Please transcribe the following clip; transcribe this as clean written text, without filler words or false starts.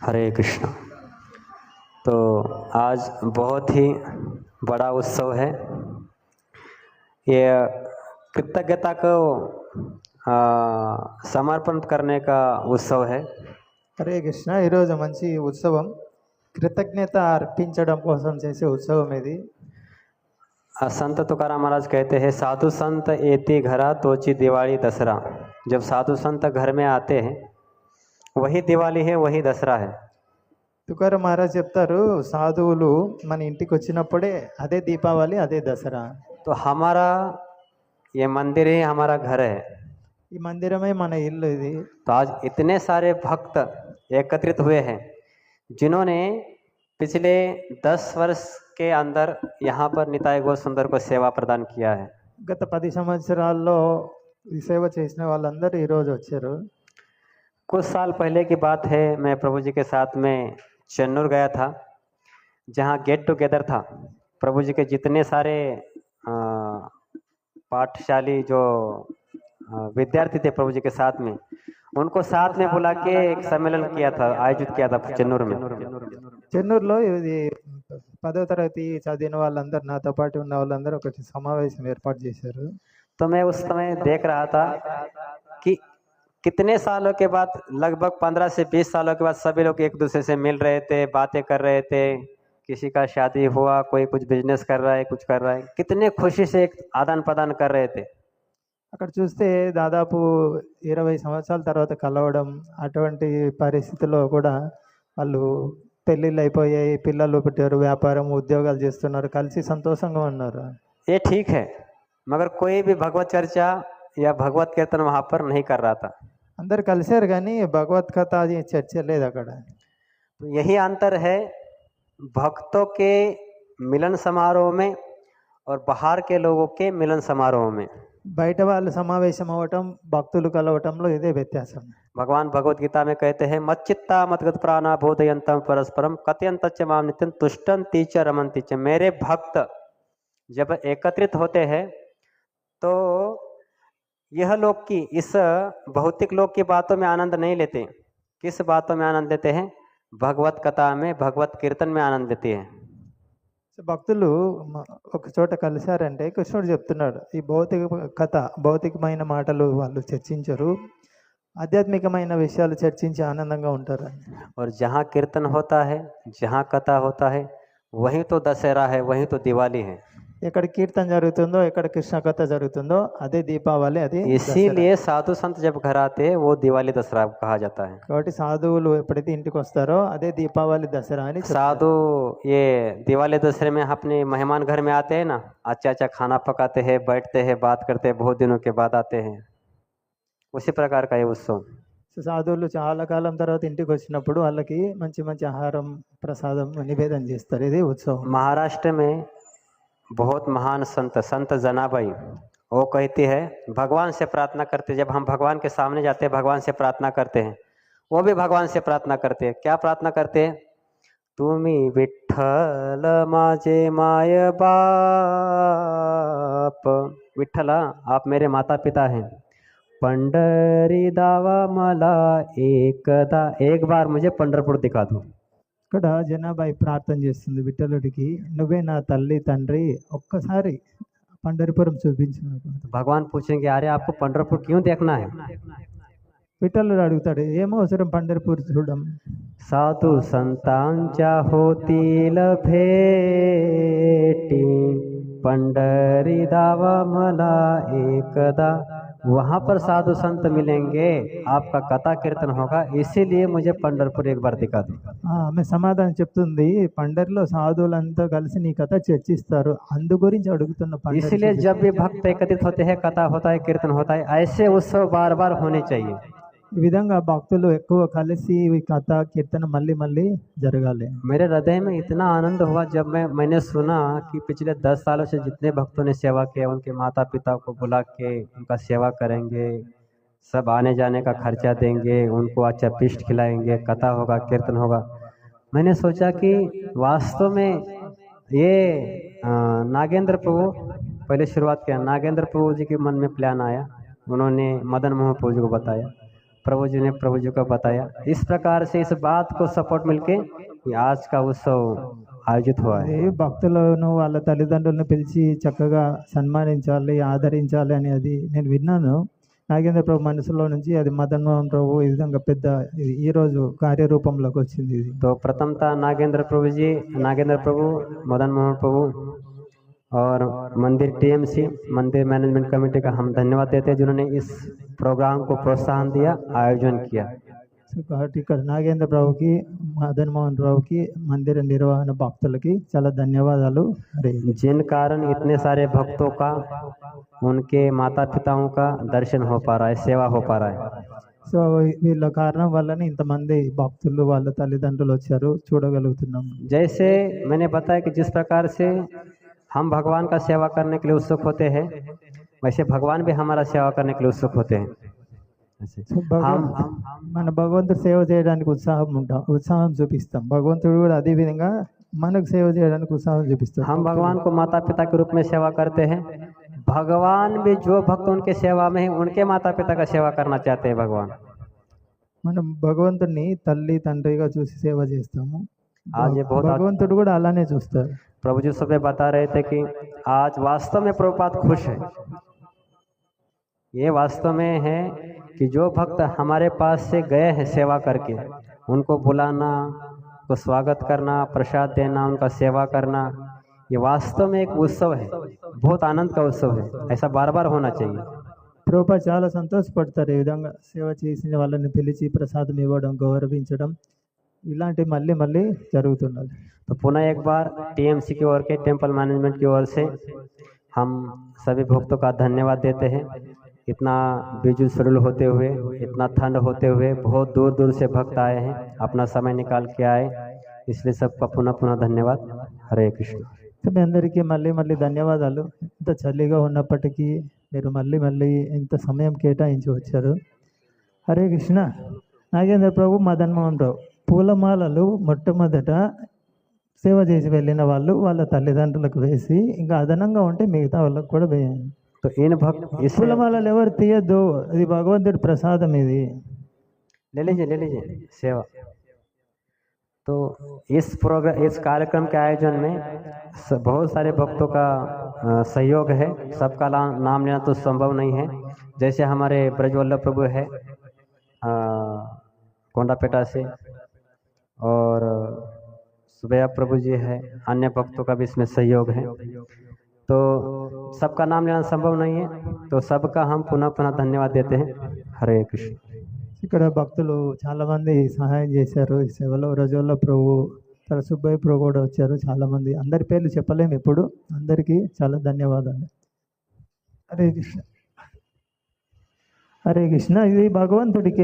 हरे कृष्णा। तो आज बहुत ही बड़ा उत्सव है। ये कृतज्ञता को समर्पण करने का उत्सव है। హరే కృష్ణ ఈరోజు మంచి ఉత్సవం కృతజ్ఞత అర్పించడం కోసం చేసే ఉత్సవం ఇది. संत तुकाराम महाराज कहते हैं साधु संत एति घरा तोची दिवाली दसरा। जब साधु संत घर में आते हैं वही दिवाली है, वही दसरा है। తుకారాం మహారాజ్ చెప్తారు, సాధువులు మన ఇంటికి వచ్చినప్పుడే అదే దీపావళి, అదే దసరా. तो हमारा ये मंदिर ही हमारा घर है। ఈ మందిరమే మన ఇల్లు ఇది. तो आज इतने सारे भक्त एकत्रित हुए हैं जिन्होंने पिछले 10 वर्ष के अंदर यहाँ पर निताय गौर सुंदर को सेवा प्रदान किया है। గత 10 సంవత్సరాల్లో ఈ సేవ చేసిన వాళ్ళందరూ ఈరోజు వచ్చారు. कुछ साल पहले की बात है, मैं प्रभु जी के साथ में चेन्नूर गया था, जहाँ गेट टुगेदर था। प्रभु जी के जितने सारे पाठशाली जो विद्यार्थी थे प्रभु जी के साथ में, उनको साथ में बुला के एक सम्मेलन किया था, आयोजित किया था चेन्नूर में। చెన్నూరులో ఇది 10వ తరగతి చదివిన వాళ్ళందరూ, నాతో పాటు ఉన్న వాళ్ళందరూ ఒకటి సమావేశం ఏర్పాటు చేశారు. तो मैं उस समय देख रहा था कि कितने सालों के बाद, लगभग 15 से 20 सालों के बाद सभी लोग एक दूसरे से मिल रहे थे, बातें कर रहे थे। किसी का शादी हुआ, कोई कुछ बिजनेस कर रहा है, कुछ कर रहा है, कितने खुशी से एक आदान प्रदान कर रहे थे। అక్కడ చూస్తే దాదాపు 20 సంవత్సరాల తర్వాత కలవడం, అటువంటి పరిస్థితుల్లో కూడా వాళ్ళు పెళ్ళిళ్ళు అయిపోయాయి, పిల్లలు పుట్టారు, వ్యాపారం ఉద్యోగాలు చేస్తున్నారు, కలిసి సంతోషంగా ఉన్నారు. ये ठीक है, मगर कोई भी भगवत चर्चा या भगवत कीर्तन वहाँ पर नहीं कर रहा था। అందరు కలిశారు కానీ భగవత్ కథ అది చర్చ లేదు అక్కడ. तो यही अंतर है भक्तों के मिलन समारोह में और बाहर के लोगों के मिलन समारोह में। బయట వాళ్ళు సమావేశం అవ్వటం, భక్తులు కలవటంలో ఇదే వ్యత్యాసం. भगवान भगवत गीता में कहते हैं मच्चित्ता मतगत प्राणा बोधयंतम परस्परम कथयंत च माम नित्यं तुष्टन्ति च रमन्ति च। मेरे भक्त जब एकत्रित होते हैं तो यह लोक की, इस भौतिक लोक की बातों में आनंद नहीं लेते। किस बातों में आनंद लेते हैं? भगवत कथा में, भगवत कीर्तन में आनंद लेते हैं। భక్తులు ఒక చోట కలిశారంటే కృష్ణుడు చెప్తున్నాడు, ఈ భౌతిక కథ, భౌతికమైన మాటలు వాళ్ళు చర్చించరు, ఆధ్యాత్మికమైన విషయాలు చర్చించి ఆనందంగా ఉంటారు. और जहाँ कीर्तन होता है, जहाँ कथा होता है, वहीं तो दशहरा है, वहीं तो दिवाली है। ఎక్కడ కీర్తన జరుగుతుందో, ఎక్కడ కృష్ణ కథ జరుగుతుందో అదే దీపావళి, అదే దసరా. इसीलिए साधु संत जब घर आते हैं वो दिवाली दशहरा कहा जाता है। కాబట్టి సాధువులు ఎప్పుడైతే ఇంటికి వస్తారో అదే దీపావళి, దసరా అని చెప్తారు. साधु ये दिवाली दशहरे में अपने मेहमान घर में आते हैं ना, अच्छा अच्छा खाना पकाते हैं, बैठते हैं, बात करते हैं, बहुत दिनों के बाद आते हैं। उसी प्रकार का ये उत्सव। సో సాధువులు చాలా కాలం తర్వాత ఇంటికి వచ్చినప్పుడు వాళ్ళకి మంచి మంచి ఆహారం, ప్రసాదం నివేదన చేస్తారు. ఇది ఉత్సవం. महाराष्ट्र में बहुत महान संत संत जनाबाई, वो कहती है भगवान से प्रार्थना करते, जब हम भगवान के सामने जाते हैं भगवान से प्रार्थना करते हैं, वो भी भगवान से प्रार्थना करते हैं। क्या प्रार्थना करते हैं? तुम्ही विठ्ठल माझे माय बाप, विठ्ठला आप मेरे माता पिता हैं, पंढरी दावा मला एकदा, एक बार मुझे पंढरपुर दिखा दो। ఇక్కడ జనాబాయి ప్రార్థన చేస్తుంది విఠలుడికి, నువ్వే నా తల్లి తండ్రి, ఒక్కసారి పండరిపురం చూపించు నాకు. भगवान पूछेंगे अरे आपको पंढरपुर क्यों देखना है? విఠలుడు అడుగుతాడు, ఏం అవసరం పండరిపూర్ చూడడం? साधू संतांच्या होतील भेटी, पंढरी दावा मला एकदा, वहाँ पर साधु संत मिलेंगे, आपका कथा कीर्तन होगा, इसीलिए मुझे पंढरपुर एक बार दिखा दो। ఆమె సమాధానం చెప్తుంది, పండరిలో సాధువులంతా కలిసి నీ కథ చర్చిస్తారు, అందు గురించి అడుగుతున్న. इसलिए जब भी भक्त एकत्रित होते हैं, कथा होता है, कीर्तन होता है, ऐसे उत्सव बार बार होने चाहिए। ఈ విధంగా భక్తులు ఎక్కువ కలిసి ఈ కథ కీర్తన మళ్ళీ మళ్ళీ జరగాలి. मेरे हृदय में इतना आनंद हुआ जब मैंने सुना कि पिछले 10 सालों से जितने भक्तों ने सेवा किया, उनके माता पिता को बुला के उनका सेवा करेंगे, सब आने जाने का खर्चा देंगे, उनको अच्छा पिष्ट खिलाएंगे, कथा होगा, कीर्तन होगा। मैंने सोचा कि वास्तव में ये नागेंद्र प्रभु, पहले शुरुआत किया नागेंद्र प्रभु जी के मन में प्लान आया, उन्होंने मदन मोहन प्रभु जी को बताया, प्रभु जी ने प्रभु जी को बताया। इस प्रकार से इस बात को सपोर्ट मिलके ये आज का उत्सव आयोजित हुआ है। అది భక్తులను వాళ్ళ తల్లిదండ్రులను పిలిచి చక్కగా సన్మానించాలి, ఆదరించాలి అని అది నేను విన్నాను. నాగేంద్ర ప్రభు మనసులో నుంచి అది మదన్ మోహన్ ప్రభు ఈ విధంగా పెద్ద ఈ రోజు కార్యరూపంలోకి వచ్చింది ఇది. तो प्रथमतः नागेंद्र प्रभु जी, नागेंद्र प्रभु, मदन मोहन प्रभु और मंदिर टीएमसी, मंदिर मैनेजमेंट कमेटी का हम धन्यवाद देते हैं जिन्होंने इस प्रोग्राम को प्रोत्साहन दिया, आयोजन किया। సో కాబట్టి ఇక్కడ నాగేంద్ర ప్రభుకి, మదన్ మోహన్ ప్రభుకి, మందిర నిర్వహణ భక్తులకి చాలా ధన్యవాదాలు. హరే जिन कारण इतने सारे भक्तों का, उनके माता पिताओं का दर्शन हो पा रहा है, सेवा हो पा रहा है। సో వీళ్ళ కారణం వల్లనే ఇంతమంది భక్తులు వాళ్ళ తల్లిదండ్రులు వచ్చారు, చూడగలుగుతున్నాం. जैसे मैंने बताया कि जिस प्रकार से हम भगवान का सेवा करने के लिए उत्सुक होते हैं, वैसे भगवान भी हमारा सेवा करने के लिए उत्सुक होते हैं। ऐसे సో మన భగవంతుడు సేవ చేయడానికి ఉత్సాహం చూపిస్తాం. భగవంతుడు కూడా అదే విధంగా మనకు సేవ చేయడానికి ఉత్సాహం చూపిస్తాం. हम भगवान को माता पिता के रूप में सेवा करते हैं। भगवान भी जो भक्त उनके सेवा में है, उनके माता पिता का सेवा करना चाहते हैं भगवान। మనం భగవంతుడిని తల్లి తండ్రిగా చూసి సేవ చేస్తాము. आज ये बहुत భగవంతుడు కూడా అలానే చూస్తారు. प्रभु जी सुबह बता रहे थे कि आज वास्तव में प्रभुपाद खुश है। ये वास्तव में है कि जो भक्त हमारे पास से गए हैं सेवा करके, उनको बुलाना, उनको स्वागत करना, प्रसाद देना, उनका सेवा करना, ये वास्तव में एक उत्सव है, बहुत आनंद का उत्सव है। ऐसा बार बार होना चाहिए। ప్రభుపా చాలా సంతోషపడతారు ఈ విధంగా సేవ చేసిన వాళ్ళని పిలిచి ప్రసాదం ఇవ్వడం, గౌరవించడం, ఇలాంటి మళ్ళీ మళ్ళీ జరుగుతుండాలి. तो पुनः एक बार टीएमसी की ओर के, टेम्पल मैनेजमेंट की ओर से हम सभी भक्तों का धन्यवाद देते हैं। इतना बिजी शेड्यूल होते हुए, इतना ठंड होते हुए बहुत दूर दूर से भक्त आए हैं, अपना समय निकाल के आए, इसलिए सबका पुनः पुनः धन्यवाद। हरे कृष्ण। మీ అందరికీ మళ్ళీ మళ్ళీ ధన్యవాదాలు. ఇంత చలిగా ఉన్నప్పటికీ మీరు మళ్ళీ మళ్ళీ ఇంత సమయం కేటాయించి వచ్చారు. హరే కృష్ణ. నాగేంద్ర ప్రభు, మదన్ మోహన్ రావు పూలమాలలు మొట్టమొదట సేవ చేసి వెళ్ళిన వాళ్ళు వాళ్ళ తల్లిదండ్రులకు వేసి, ఇంకా అదనంగా ఉంటే మిగతా వాళ్ళకు కూడా వేయండి. तो इन भक्त इस పూలమాలలు ఎవరు తీయద్దు, ఇది భగవంతుడి ప్రసాదం ఇది. ले लीजिए सेवा। तो इस प्रोग्राम, इस कार्यक्रम के आयोजन में बहुत सारे भक्तों का सहयोग है। सबका नाम लेना तो संभव नहीं है। जैसे हमारे ब्रजवल्लभ प्रभु है कोंडापेटा से, और सुबैया प्रभु जी है, अन्य भक्तों का भी इसमें सहयोग है। तो सबका नाम लेना संभव नहीं है, तो सबका हम पुनः पुनः धन्यवाद देते हैं। हरे कृष्ण। ఇక్కడ భక్తులు చాలామంది సహాయం చేశారు ఈ సేవలో. రజోల్ల ప్రభు, తర్వాత సుబ్బయ్య ప్రభు కూడా వచ్చారు. చాలామంది, అందరి పేర్లు చెప్పలేము ఇప్పుడు. అందరికీ చాలా ధన్యవాదాలు. హరే కృష్ణ. హరే కృష్ణ. ఇది భగవంతుడికి